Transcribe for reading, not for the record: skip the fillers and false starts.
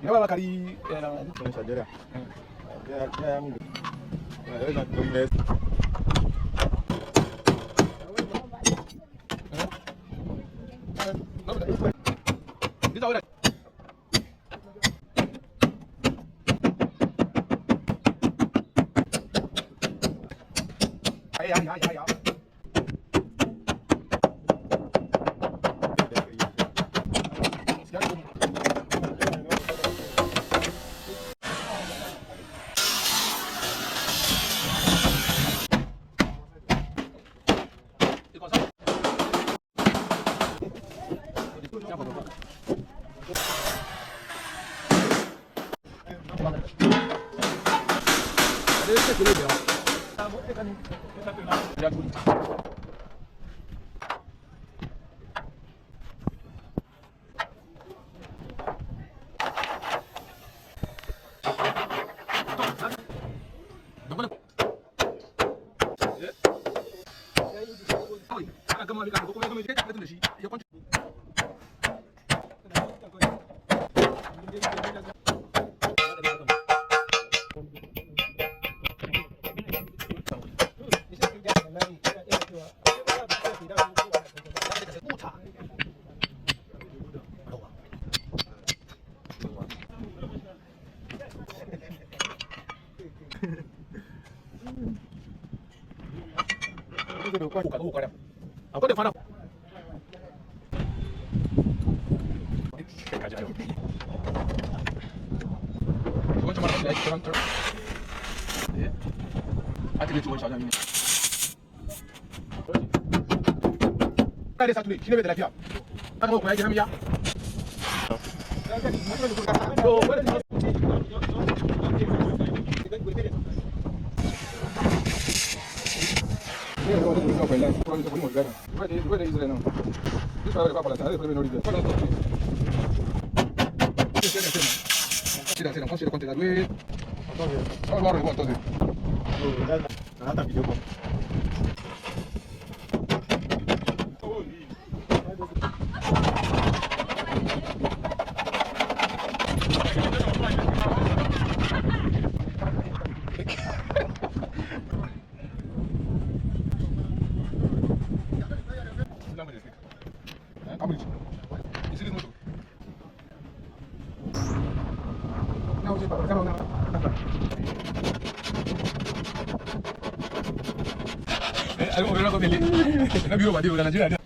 Ina baba kari Shajara. Ya mungu. Naweza kutumia. Kita udah. Ya. Aku ada mana? Cuma cuma lagi kurang terus. Hati dia cuma saja ini. Ada satu ni, sini beda lagi. Tak mau kau lagi kami ya. Ayo, orang kau beli. Nabi orang dia orang Najib ada.